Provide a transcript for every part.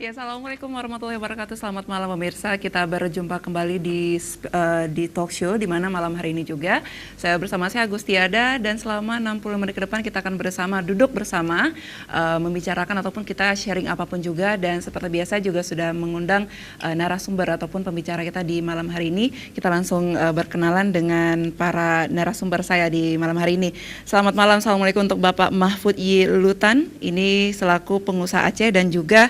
Oke, assalamualaikum warahmatullahi wabarakatuh. Selamat malam pemirsa. Kita berjumpa kembali di talk show di mana malam hari ini juga saya Agustiada, dan selama 60 menit ke depan kita akan duduk bersama membicarakan ataupun kita sharing apapun juga, dan seperti biasa juga sudah mengundang narasumber ataupun pembicara kita di malam hari ini. Kita langsung berkenalan dengan para narasumber saya di malam hari ini. Selamat malam, assalamualaikum untuk Bapak Mahfud Y. Lutan, ini selaku pengusaha Aceh dan juga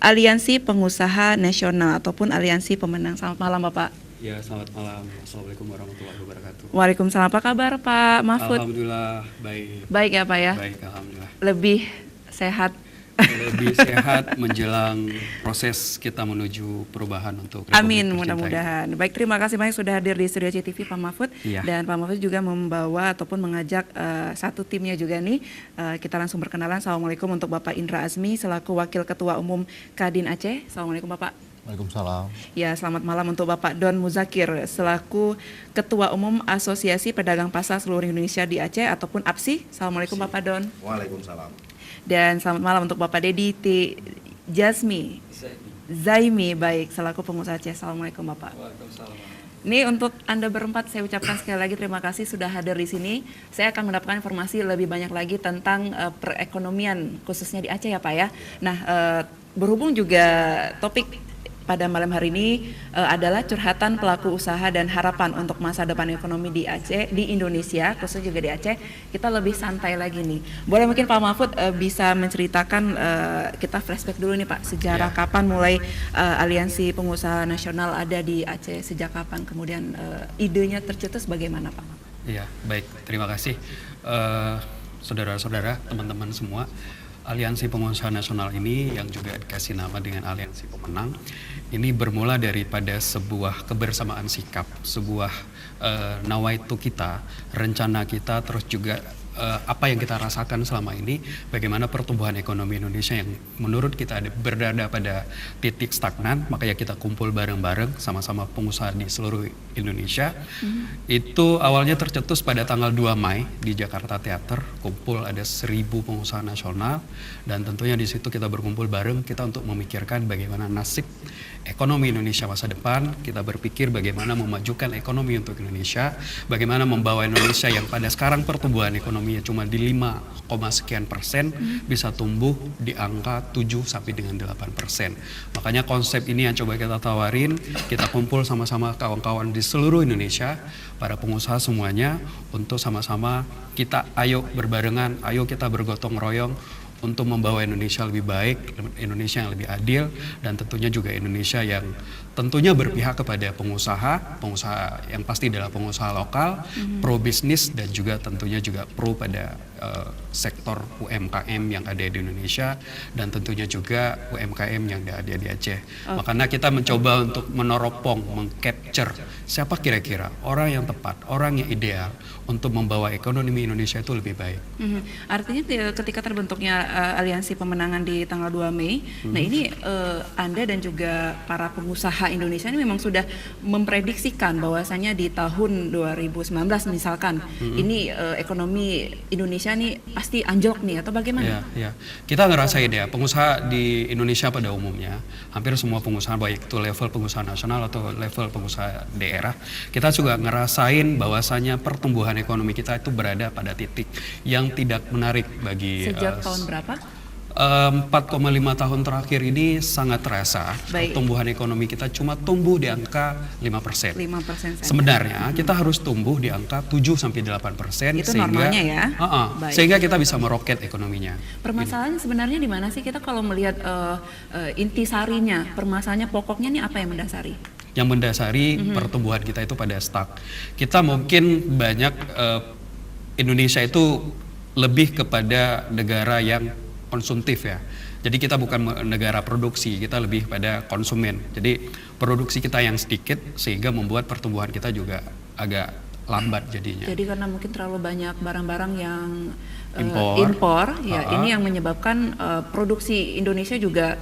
Aliansi Pengusaha Nasional ataupun Aliansi Pemenang. Selamat malam Bapak. Ya, selamat malam. Assalamualaikum warahmatullahi wabarakatuh. Waalaikumsalam. Apa kabar Pak Mahfud? Alhamdulillah baik. Baik ya Pak ya? Baik, alhamdulillah. Lebih sehat. Lebih sehat menjelang proses kita menuju perubahan untuk Republik Amin, tercinta. mudah-mudahan. Baik, terima kasih banyak sudah hadir di studio CTV Pak Mahfud. Iya. Dan Pak Mahfud juga membawa ataupun mengajak satu timnya juga nih. Kita langsung berkenalan. Assalamualaikum untuk Bapak Indra Azmi selaku Wakil Ketua Umum Kadin Aceh. Assalamualaikum Bapak. Waalaikumsalam. Ya, selamat malam untuk Bapak Don Muzakir selaku Ketua Umum Asosiasi Pedagang Pasar Seluruh Indonesia di Aceh ataupun APSI. Assalamualaikum Bapak Don. Waalaikumsalam. Dan selamat malam untuk Bapak Dedi T. Jazmi Zaimi, baik, selaku pengusaha Aceh. Assalamualaikum Bapak. Waalaikumsalam. Ini untuk Anda berempat saya ucapkan sekali lagi terima kasih sudah hadir di sini. Saya akan mendapatkan informasi lebih banyak lagi tentang perekonomian khususnya di Aceh ya Pak ya. Nah, berhubung juga topik pada malam hari ini adalah curhatan pelaku usaha dan harapan untuk masa depan ekonomi di Aceh, di Indonesia, khususnya juga di Aceh. Kita lebih santai lagi nih. Boleh mungkin Pak Mahfud bisa menceritakan, kita flashback dulu nih Pak, sejarah kapan mulai Aliansi Pengusaha Nasional ada di Aceh, sejak kapan, kemudian idenya tercetus bagaimana Pak? Iya, baik. Terima kasih saudara-saudara, teman-teman semua. Aliansi Pengusaha Nasional ini yang juga dikasih nama dengan Aliansi Pemenang, ini bermula daripada sebuah kebersamaan sikap, sebuah nawaitu kita, rencana kita, terus juga apa yang kita rasakan selama ini, bagaimana pertumbuhan ekonomi Indonesia yang menurut kita berada pada titik stagnan, makanya kita kumpul bareng-bareng sama-sama pengusaha di seluruh Indonesia. Itu awalnya tercetus pada tanggal 2 Mei di Jakarta Theater, kumpul ada 1.000 pengusaha nasional, dan tentunya di situ kita berkumpul bareng, kita untuk memikirkan bagaimana nasib ekonomi Indonesia masa depan. Kita berpikir bagaimana memajukan ekonomi untuk Indonesia, bagaimana membawa Indonesia yang pada sekarang pertumbuhan ekonominya cuma di 5, sekian persen bisa tumbuh di angka 7 sampai dengan 8%. Makanya konsep ini yang coba kita tawarin, kita kumpul sama-sama kawan-kawan di seluruh Indonesia, para pengusaha semuanya, untuk sama-sama kita ayo berbarengan, ayo kita bergotong royong untuk membawa Indonesia lebih baik, Indonesia yang lebih adil, dan tentunya juga Indonesia yang tentunya berpihak kepada pengusaha yang pasti adalah pengusaha lokal, pro bisnis, dan juga tentunya juga pro pada sektor UMKM yang ada di Indonesia, dan tentunya juga UMKM yang ada di Aceh. Makanya kita mencoba untuk meneropong, mengcapture siapa kira-kira orang yang tepat, orang yang ideal untuk membawa ekonomi Indonesia itu lebih baik. Artinya ketika terbentuknya Aliansi Pemenangan di tanggal 2 Mei, nah ini Anda dan juga para pengusaha Indonesia ini memang sudah memprediksikan bahwasanya di tahun 2019 misalkan ini ekonomi Indonesia nih pasti anjlok nih, atau bagaimana? Ya. Kita ngerasain ya, pengusaha di Indonesia pada umumnya, hampir semua pengusaha, baik itu level pengusaha nasional atau level pengusaha daerah, kita juga ngerasain bahwasanya pertumbuhan ekonomi kita itu berada pada titik yang tidak menarik bagi Sejak tahun berapa? 4,5 tahun terakhir ini sangat terasa. Pertumbuhan ekonomi kita cuma tumbuh di angka 5%. 5% saja. Sebenarnya kita harus tumbuh di angka 7-8%. Itu normalnya ya? Sehingga kita bisa meroket ekonominya. Permasalahannya sebenarnya di mana sih kita kalau melihat intisarinya, permasalahannya pokoknya nih apa yang mendasari? Yang mendasari pertumbuhan kita itu pada stuck. Kita mungkin banyak, Indonesia itu lebih kepada negara yang konsumtif ya. Jadi kita bukan negara produksi, kita lebih pada konsumen. Jadi produksi kita yang sedikit sehingga membuat pertumbuhan kita juga agak lambat jadinya. Jadi karena mungkin terlalu banyak barang-barang yang impor ya, ini yang menyebabkan produksi Indonesia juga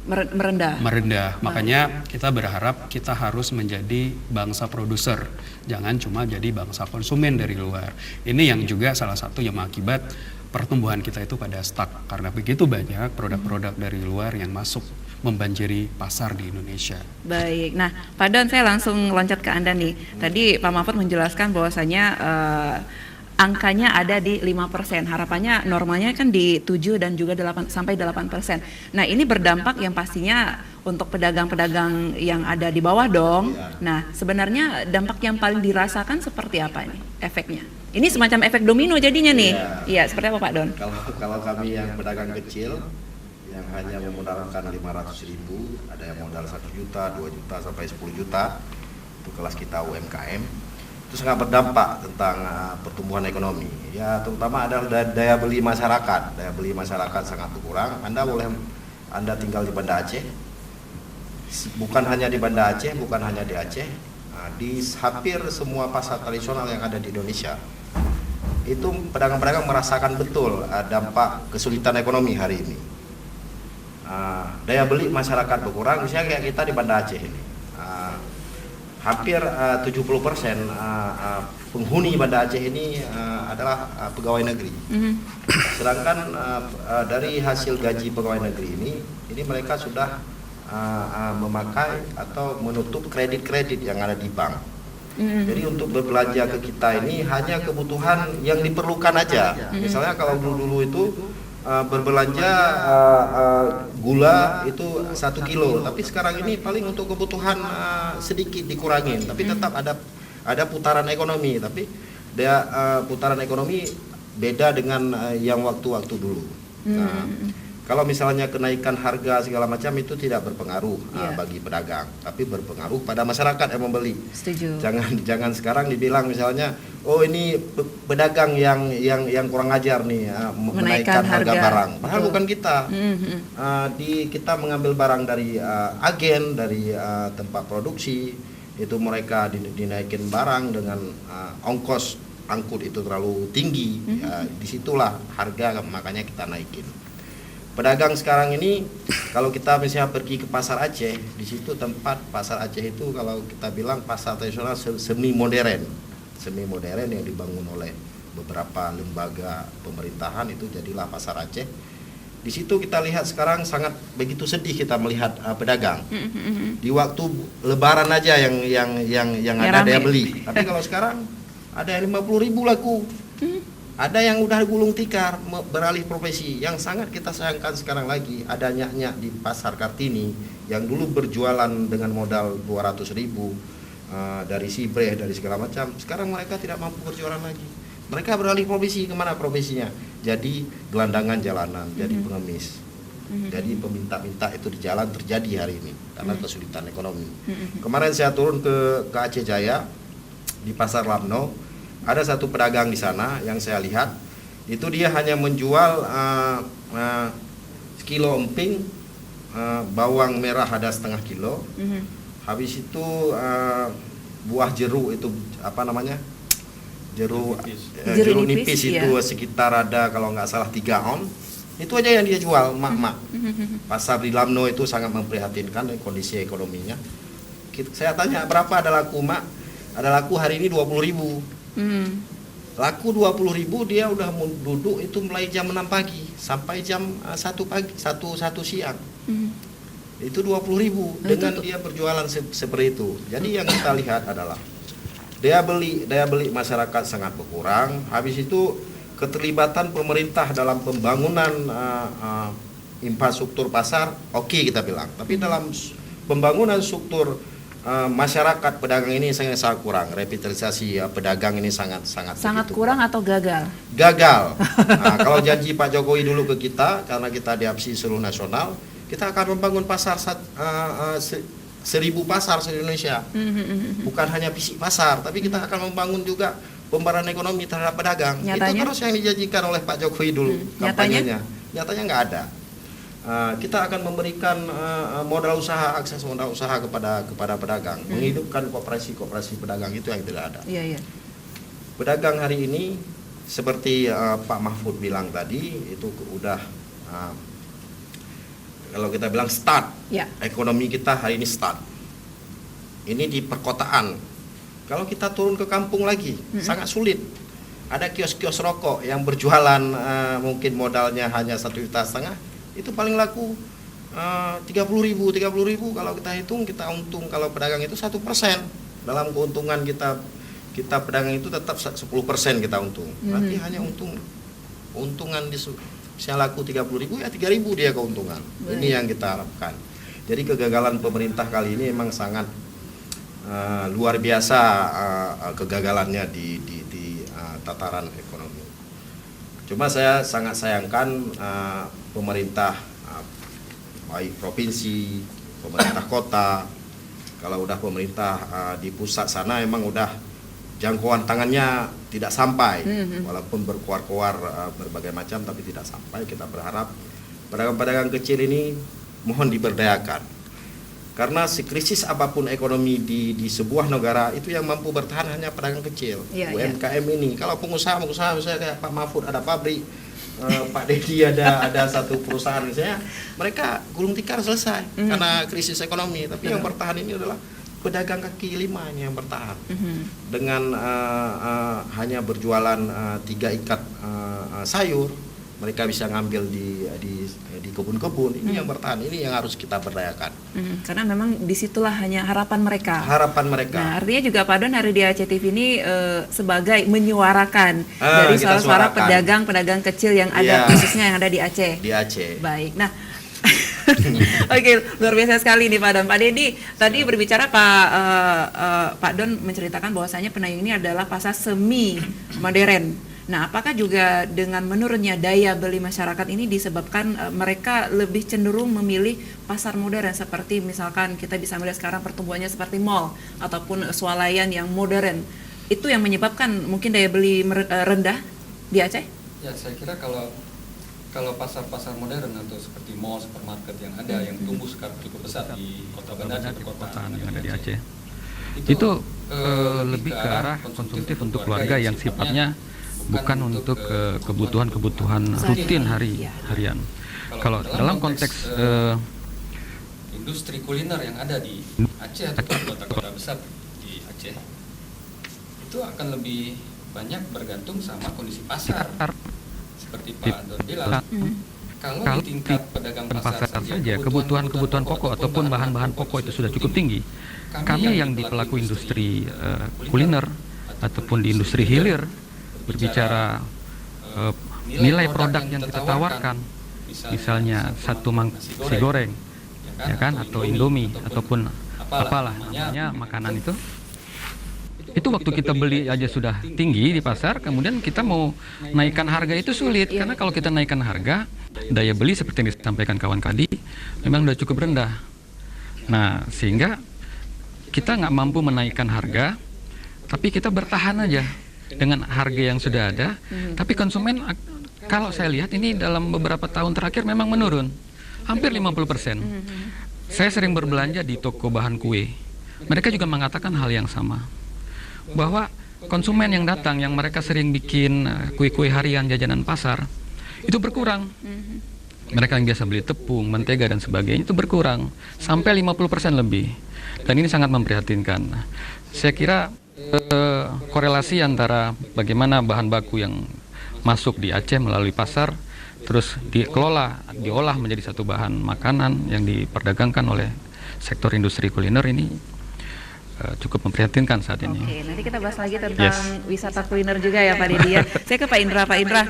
merendah. Makanya kita berharap kita harus menjadi bangsa produser, jangan cuma jadi bangsa konsumen dari luar. Ini yang juga salah satu yang mengakibat pertumbuhan kita itu pada stuck karena begitu banyak produk-produk dari luar yang masuk membanjiri pasar di Indonesia. Baik, nah Pak Don, saya langsung loncat ke Anda nih. Tadi Pak Mahfud menjelaskan bahwasanya angkanya ada di 5%, harapannya normalnya kan di 7 dan juga 8 sampai 8%. Nah ini berdampak yang pastinya untuk pedagang-pedagang yang ada di bawah dong. Nah sebenarnya dampak yang paling dirasakan seperti apa ini efeknya? Ini semacam efek domino jadinya nih. Iya, seperti apa Pak Don? Kalau kami yang pedagang kecil yang hanya memodalkan 500.000, ada yang modal 1 juta, 2 juta sampai 10 juta, itu kelas kita UMKM, itu sangat berdampak tentang pertumbuhan ekonomi. Ya terutama adalah daya beli masyarakat. Daya beli masyarakat sangat berkurang. Anda tinggal di Banda Aceh, bukan hanya di Banda Aceh, bukan hanya di Aceh, di hampir semua pasar tradisional yang ada di Indonesia, itu pedagang-pedagang merasakan betul dampak kesulitan ekonomi hari ini. Daya beli masyarakat berkurang, misalnya kayak kita di Banda Aceh ini, hampir 70% penghuni Banda Aceh ini adalah pegawai negeri. Sedangkan dari hasil gaji pegawai negeri ini mereka sudah memakai atau menutup kredit-kredit yang ada di bank. Jadi untuk berbelanja ke kita ini hanya kebutuhan yang diperlukan aja. Misalnya kalau dulu itu berbelanja gula itu 1 kilo, tapi sekarang ini paling untuk kebutuhan sedikit dikurangin, tapi tetap ada putaran ekonomi, tapi dia putaran ekonomi beda dengan yang waktu-waktu dulu. Nah, kalau misalnya kenaikan harga segala macam itu tidak berpengaruh bagi pedagang, tapi berpengaruh pada masyarakat yang membeli. Setuju. Jangan sekarang dibilang misalnya, oh ini pedagang yang kurang ajar nih menaikkan harga barang. Padahal bukan kita. Kita mengambil barang dari agen, dari tempat produksi, itu mereka dinaikin barang dengan ongkos angkut itu terlalu tinggi. Disitulah harga, makanya kita naikin. Pedagang sekarang ini, kalau kita misalnya pergi ke pasar Aceh, di situ tempat pasar Aceh itu kalau kita bilang pasar tradisional semi modern yang dibangun oleh beberapa lembaga pemerintahan, itu jadilah pasar Aceh. Di situ kita lihat sekarang sangat begitu sedih kita melihat pedagang. Di waktu Lebaran aja yang ada daya beli. Tapi kalau sekarang ada yang 50.000 laku. Ada yang udah gulung tikar, beralih profesi. Yang sangat kita sayangkan sekarang lagi, ada nyak-nyak di pasar Kartini yang dulu berjualan dengan modal 200.000 dari sibreh, dari segala macam. Sekarang mereka tidak mampu berjualan lagi. Mereka beralih profesi, kemana profesinya? Jadi gelandangan jalanan, jadi pengemis. Jadi peminta-minta itu di jalan terjadi hari ini karena kesulitan ekonomi. Kemarin saya turun ke Aceh Jaya, di pasar Lamno. Ada satu pedagang di sana yang saya lihat, itu dia hanya menjual sekilo emping, bawang merah ada setengah kilo, habis itu buah jeruk itu apa namanya, jeruk nipis itu sekitar ada kalau nggak salah 3 on, itu aja yang dia jual, mak-mak. Pasar di Lamno itu sangat memprihatinkan kondisi ekonominya. Saya tanya berapa ada laku, mak? Ada laku hari ini 20.000. Laku 20.000, dia udah duduk itu mulai jam 6 pagi sampai jam 1 pagi, 1 siang. Itu 20.000 dengan dia berjualan seperti itu. Jadi yang kita lihat adalah daya beli masyarakat sangat berkurang. Habis itu keterlibatan pemerintah dalam pembangunan infrastruktur pasar, oke kita bilang. Tapi dalam pembangunan struktur masyarakat pedagang ini sangat kurang. Revitalisasi pedagang ini sangat kurang atau gagal? Gagal. Nah, kalau janji Pak Jokowi dulu ke kita, karena kita diabsi seluruh nasional, kita akan membangun pasar 1.000 pasar se Indonesia. Bukan hanya fisik pasar, tapi kita akan membangun juga pemerataan ekonomi terhadap pedagang. Nyatanya? Itu terus yang dijanjikan oleh Pak Jokowi dulu kampanyenya. Nyatanya nggak ada. Kita akan memberikan modal usaha, akses modal usaha kepada pedagang, menghidupkan kooperasi pedagang, itu yang tidak ada. Pedagang hari ini seperti Pak Mahfud bilang tadi, itu udah kalau kita bilang start, ekonomi kita hari ini start. Ini di perkotaan. Kalau kita turun ke kampung lagi, sangat sulit. ada kios-kios rokok yang berjualan mungkin modalnya hanya 1,5 juta, itu paling laku 30.000 kalau kita hitung, kita untung kalau pedagang itu 1% dalam keuntungan kita pedagang itu tetap 10% kita untung. Berarti hanya keuntungan bisa laku 30.000 ya 3.000 dia keuntungan. Ini yang kita harapkan. Jadi kegagalan pemerintah kali ini memang sangat luar biasa kegagalannya di tataran ekonomi. Cuma saya sangat sayangkan pemerintah baik provinsi, pemerintah kota, kalau udah pemerintah di pusat sana emang udah jangkauan tangannya tidak sampai, walaupun berkuar-kuar berbagai macam tapi tidak sampai. Kita berharap pedagang-pedagang kecil ini mohon diberdayakan. Karena sekrisis apapun ekonomi di sebuah negara itu yang mampu bertahan hanya pedagang kecil, UMKM ini. Kalau pengusaha misalnya kayak Pak Mahfud ada pabrik, Pak Dedi ada satu perusahaan misalnya, mereka gulung tikar selesai karena krisis ekonomi. Tapi yang bertahan ini adalah pedagang kaki lima yang bertahan dengan hanya berjualan 3 ikat sayur. Mereka bisa ngambil di kebun-kebun. Ini yang bertahan, ini yang harus kita berdayakan. Karena memang disitulah hanya harapan mereka. Nah, artinya juga Pak Don hari di Aceh TV ini sebagai menyuarakan dari suara-suara pedagang-pedagang kecil yang ada, khususnya yang ada di Aceh. Di Aceh. Baik, nah. Oke, luar biasa sekali nih Pak Don. Pak Dedi, tadi berbicara Pak Don menceritakan bahwasanya Penayung ini adalah pasar semi modern. Nah, apakah juga dengan menurunnya daya beli masyarakat ini disebabkan mereka lebih cenderung memilih pasar modern seperti misalkan kita bisa melihat sekarang pertumbuhannya seperti mall ataupun swalayan yang modern. Itu yang menyebabkan mungkin daya beli rendah di Aceh? Ya, saya kira kalau pasar-pasar modern atau seperti mall, supermarket yang ada yang tumbuh sekarang cukup besar di Kota Banda Aceh, perkotaan yang ada di Aceh, itu lebih ke arah konsumtif untuk keluarga yang sifatnya bukan untuk kebutuhan rutin harian. Kalau dalam konteks industri kuliner yang ada di Aceh atau kota-kota besar di Aceh, itu akan lebih banyak bergantung sama kondisi pasar. Seperti Pak Don bilang, kalau di tingkat pedagang pasar saja kebutuhan pokok ataupun bahan-bahan pokok itu sudah cukup tinggi. Kami yang di pelaku industri kuliner ataupun di industri hilir berbicara nilai produk yang kita tawarkan, misalnya satu nasi goreng, ya kan, atau Indomie ataupun apalah namanya makanan itu waktu kita beli aja sudah tinggi di pasar, kemudian kita mau naikkan harga itu sulit, karena kalau kita naikkan harga, daya beli seperti yang disampaikan kawan tadi memang sudah cukup rendah. Nah, sehingga kita nggak mampu menaikkan harga, tapi kita bertahan aja dengan harga yang sudah ada. Tapi konsumen, kalau saya lihat ini dalam beberapa tahun terakhir memang menurun, hampir 50%. Saya sering berbelanja di toko bahan kue, mereka juga mengatakan hal yang sama, bahwa konsumen yang datang, yang mereka sering bikin kue-kue harian jajanan pasar, itu berkurang. Mereka yang biasa beli tepung, mentega dan sebagainya itu berkurang sampai 50% lebih. Dan ini sangat memprihatinkan. Saya kira korelasi antara bagaimana bahan baku yang masuk di Aceh melalui pasar terus diolah menjadi satu bahan makanan yang diperdagangkan oleh sektor industri kuliner ini cukup memprihatinkan saat ini. Oke, nanti kita bahas lagi tentang wisata kuliner juga ya Pak Dedi ya. Saya ke Pak Indra. Pak Indra,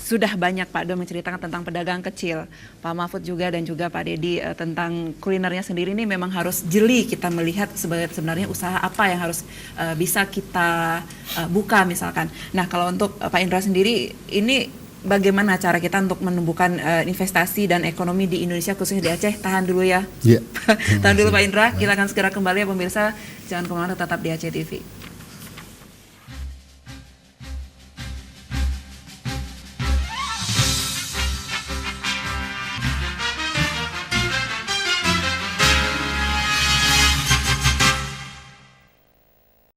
sudah banyak Pak Don menceritakan tentang pedagang kecil, Pak Mahfud juga dan juga Pak Dedi tentang kulinernya sendiri. Ini memang harus jeli kita melihat sebenarnya usaha apa yang harus bisa kita buka misalkan. Nah, kalau untuk Pak Indra sendiri, ini bagaimana cara kita untuk menumbuhkan investasi dan ekonomi di Indonesia khususnya di Aceh? Tahan dulu ya. Tahan dulu Pak Indra, kita akan segera kembali ya pemirsa. Jangan kemana-mana, tetap di Aceh TV.